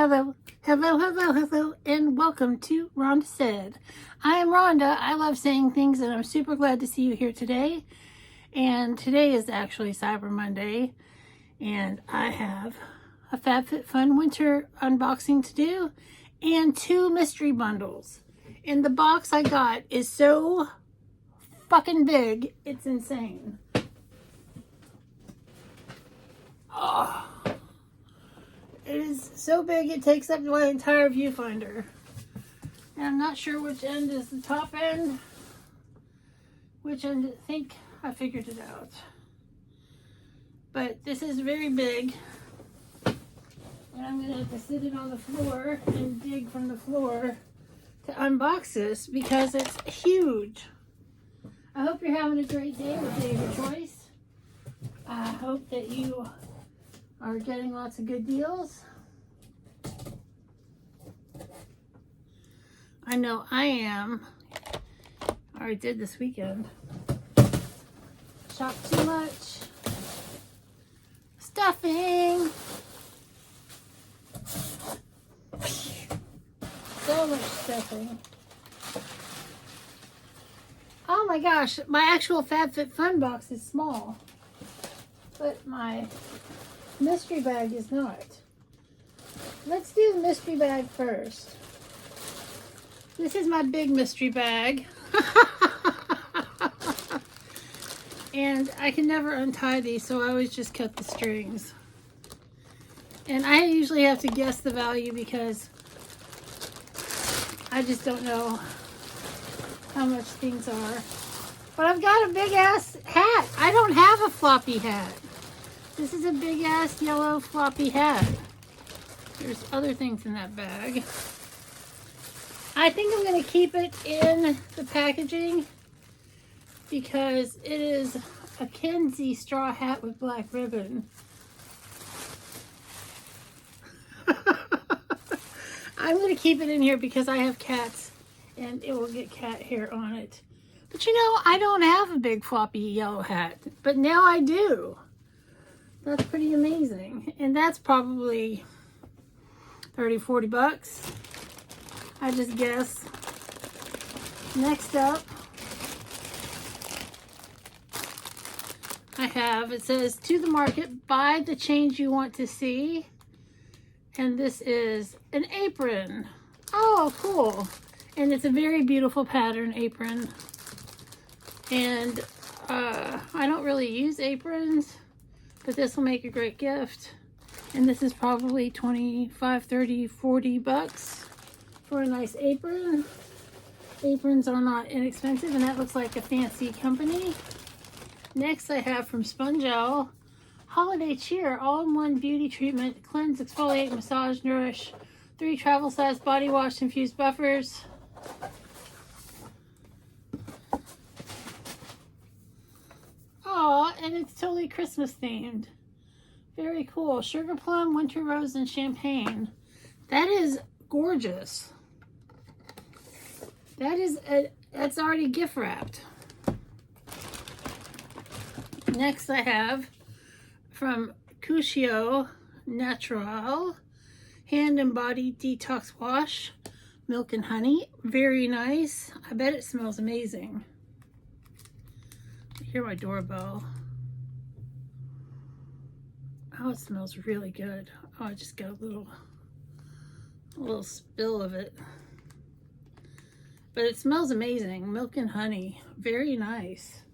hello, and welcome to Rhonda Said. I am Rhonda. I love saying things, and I'm super glad to see you here today. And today is actually Cyber Monday, and I have a FabFitFun winter unboxing to do, and 2 mystery bundles. And the box I got is so fucking big, it's insane. Oh. It is so big it takes up my entire viewfinder. And I'm not sure which end is the top end. Which end, I think I figured it out. But this is very big. And I'm going to have to sit it on the floor and dig from the floor to unbox this because it's huge. I hope you're having a great day with day of your choice. I hope that you are getting lots of good deals. I know I am. I already did this weekend. Shopped too much. Stuffing. So much stuffing. Oh my gosh, my actual FabFitFun box is small. But my mystery bag is not. Let's do the mystery bag first. This is my big mystery bag. And I can never untie these, so I always just cut the strings. And I usually have to guess the value because I just don't know how much things are. But I've got a big ass hat. I don't have a floppy hat. This is a big ass yellow floppy hat. There's other things in that bag. I think I'm going to keep it in the packaging because it is a Kenzie straw hat with black ribbon. I'm going to keep it in here because I have cats and it will get cat hair on it. But you know, I don't have a big floppy yellow hat, but now I do. That's pretty amazing. And that's probably 30, 40 bucks. I just guess. Next up, I have, it says, to the market, buy the change you want to see. And this is an apron. Oh, cool. And it's a very beautiful pattern apron. And I don't really use aprons, but this will make a great gift. And this is probably 25, 30, 40 bucks for a nice apron. Aprons are not inexpensive, and that looks like a fancy company. Next I have from Spongel, Holiday Cheer, all-in-one beauty treatment, cleanse, exfoliate, massage, nourish, 3 travel size body wash infused buffers. Aw, and it's totally Christmas themed. Very cool. Sugar plum, winter rose, and champagne. That is gorgeous. That's already gift wrapped. Next I have from Cuscio Natural hand and body detox wash, milk and honey. Very nice. I bet it smells amazing. I hear my doorbell. Oh, it smells really good. Oh, I just got a little spill of it. But it smells amazing. Milk and honey. Very nice.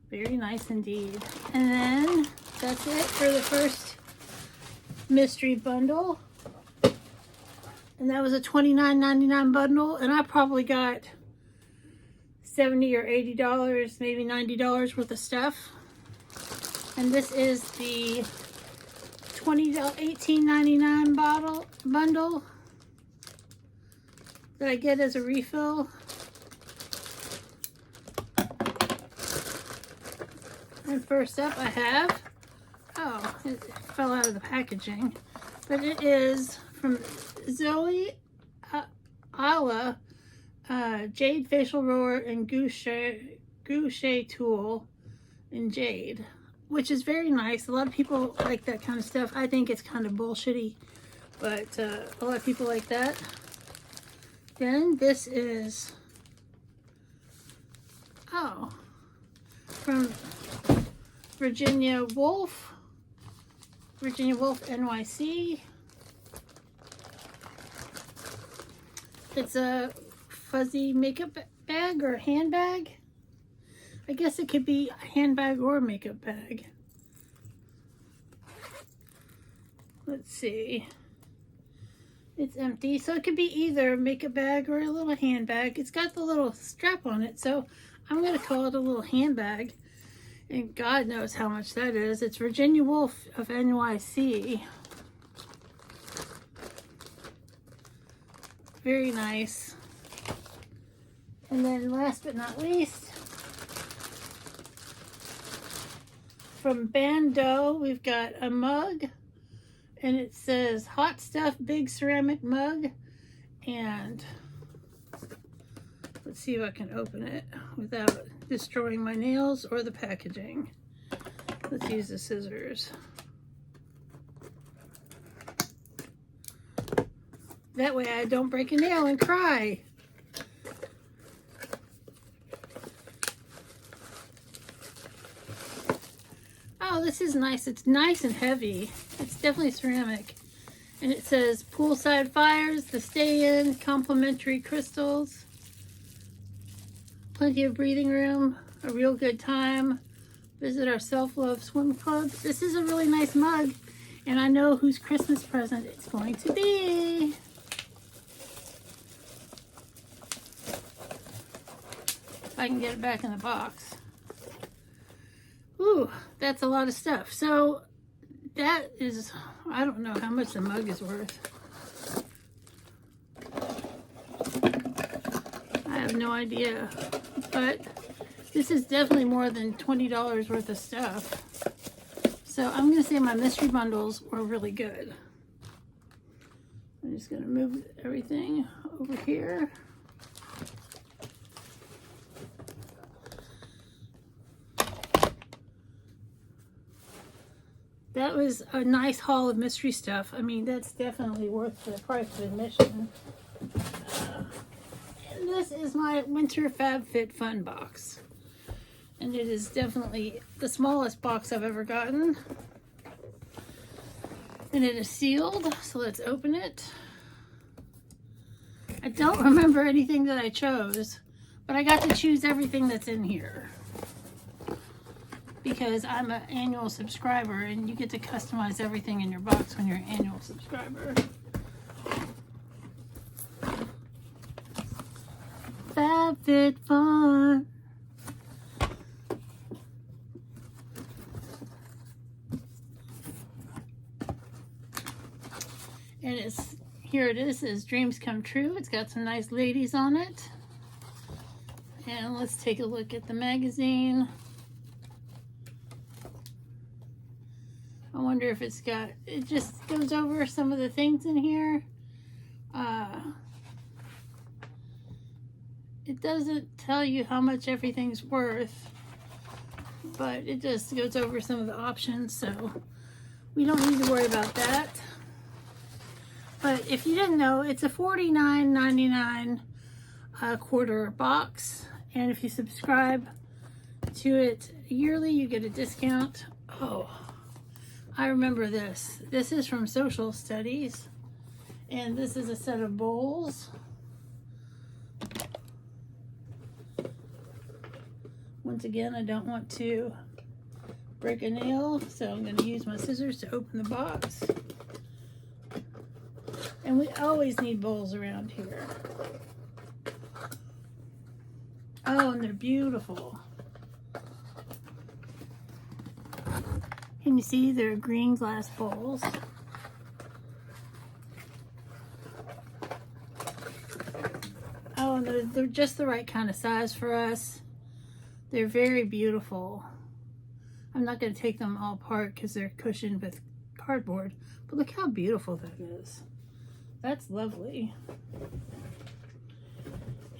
Very nice indeed. And then that's it for the first mystery bundle. And that was a $29.99 bundle. And I probably got $70 or $80, maybe $90 worth of stuff. And this is the $18.99 bundle that I get as a refill. And first up I have, oh, it fell out of the packaging, but it is from Zoe Ala Jade Facial Roller and Gouache Tool in Jade, which is very nice. A lot of people like that kind of stuff. I think it's kind of bullshitty, but a lot of people like that. Then this is, oh, from Virginia Wolf NYC. It's a fuzzy makeup bag or handbag. I guess it could be a handbag or a makeup bag. Let's see. It's empty, so it could be either a makeup bag or a little handbag. It's got the little strap on it, so I'm going to call it a little handbag. And God knows how much that is. It's Virginia Wolf of NYC. Very nice. And then last but not least, from Bando, we've got a mug. And it says Hot Stuff Big Ceramic Mug. And let's see if I can open it without destroying my nails or the packaging. Let's use the scissors. That way I don't break a nail and cry. Oh, this is nice. It's nice and heavy. It's definitely ceramic. And it says poolside fires, the stay-in, complimentary crystals, plenty of breathing room, a real good time, visit our self-love swim club. This is a really nice mug, and I know whose Christmas present it's going to be. If I can get it back in the box. Ooh, that's a lot of stuff. So that is, I don't know how much the mug is worth. I have no idea, but this is definitely more than $20 worth of stuff. So I'm gonna say my mystery bundles were really good. I'm just gonna move everything over here. That was a nice haul of mystery stuff. I mean, that's definitely worth the price of admission. And this is my winter FabFitFun box. And it is definitely the smallest box I've ever gotten. And it is sealed, so let's open it. I don't remember anything that I chose, but I got to choose everything that's in here. Because I'm an annual subscriber and you get to customize everything in your box when you're an annual subscriber. FabFitFun. And it's, here it is Dreams Come True. It's got some nice ladies on it. And let's take a look at the magazine. I wonder if it's got, it just goes over some of the things in here. It doesn't tell you how much everything's worth, but it just goes over some of the options, so we don't need to worry about that. But if you didn't know, it's a $49.99 quarter box, and if you subscribe to it yearly, you get a discount. Oh, I remember this. This is from Social Studies, and this is a set of bowls. Once again, I don't want to break a nail, so I'm going to use my scissors to open the box. And we always need bowls around here. Oh, and they're beautiful. Can you see they're green glass bowls? Oh, and they're just the right kind of size for us. They're very beautiful. I'm not going to take them all apart because they're cushioned with cardboard, but look how beautiful that is. That's lovely.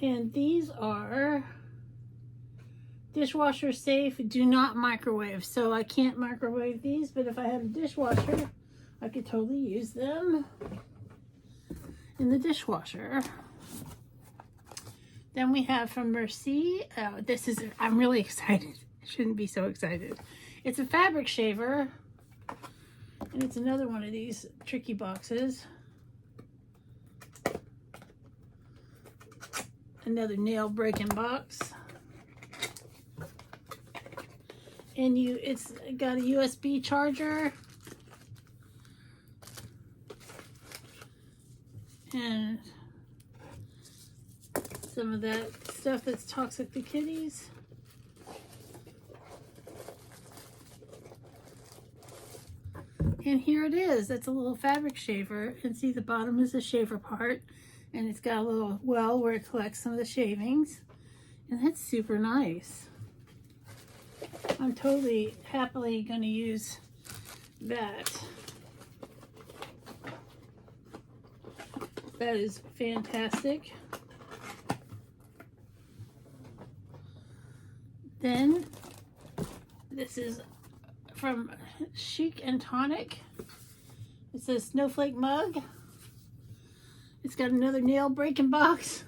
And these are dishwasher safe, do not microwave. So I can't microwave these, but if I had a dishwasher, I could totally use them. in the dishwasher. Then we have from Merci, I'm really excited. I shouldn't be so excited. It's a fabric shaver, and it's another one of these tricky boxes. Another nail breaking box. And it's got a USB charger. And some of that stuff that's toxic to kitties. And here it is. That's a little fabric shaver. And see, the bottom is the shaver part. And it's got a little well where it collects some of the shavings. And that's super nice. I'm totally happily going to use that. That is fantastic. Then this is from Chic and Tonic. It says Snowflake Mug. It's got another nail breaking box.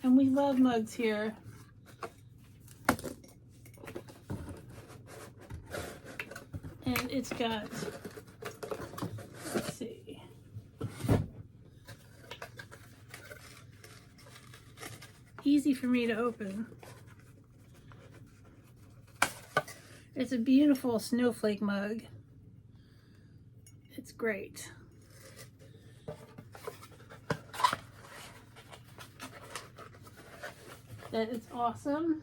And we love mugs here. And it's got, let's see, easy for me to open. It's a beautiful snowflake mug. It's great. That is awesome.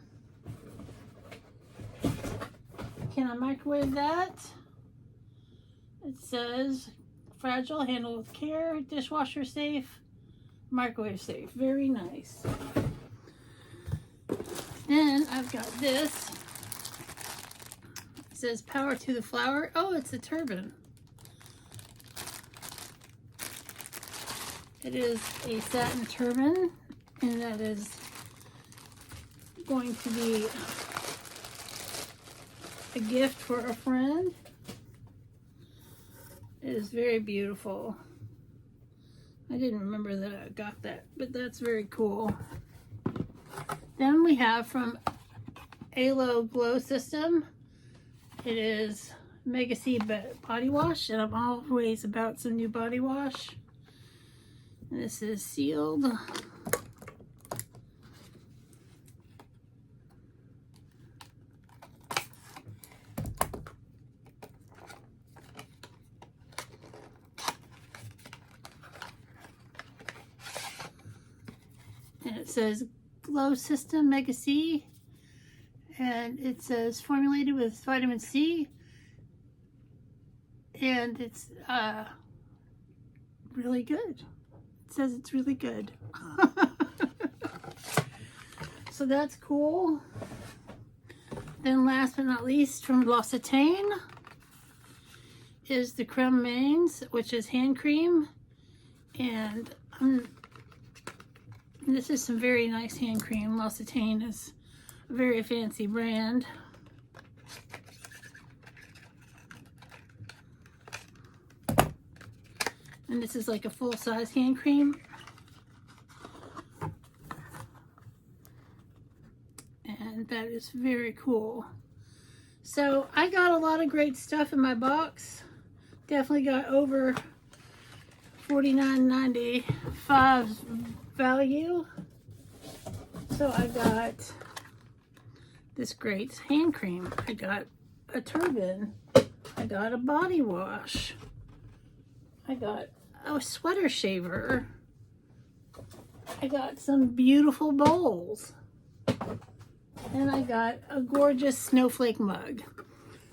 Can I microwave that? It says fragile, handle with care, dishwasher safe, microwave safe. Very nice. Then I've got this. It says power to the flower. Oh, it's a turban. It is a satin turban, and that is going to be a gift for a friend. It is very beautiful. I didn't remember that I got that, but that's very cool. Then we have from Alo Glow System. It is Mega C body wash, and I'm always about some new body wash. And this is sealed. And it says Glow System Mega C, and it says formulated with vitamin C, and it's really good. It says it's really good. So that's cool. Then last but not least, from L'Occitane is the Creme Mains, which is hand cream, and this is some very nice hand cream. L'Occitane is a very fancy brand. And this is like a full-size hand cream. And that is very cool. So I got a lot of great stuff in my box. Definitely got over $49.95 value. So I got this great hand cream. I got a turban. I got a body wash. I got a sweater shaver. I got some beautiful bowls. And I got a gorgeous snowflake mug.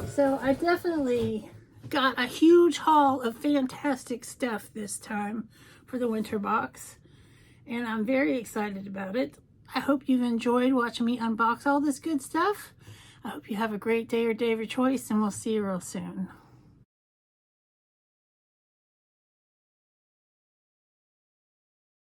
So I definitely got a huge haul of fantastic stuff this time for the winter box. And I'm very excited about it. I hope you've enjoyed watching me unbox all this good stuff. I hope you have a great day or day of your choice, and we'll see you real soon.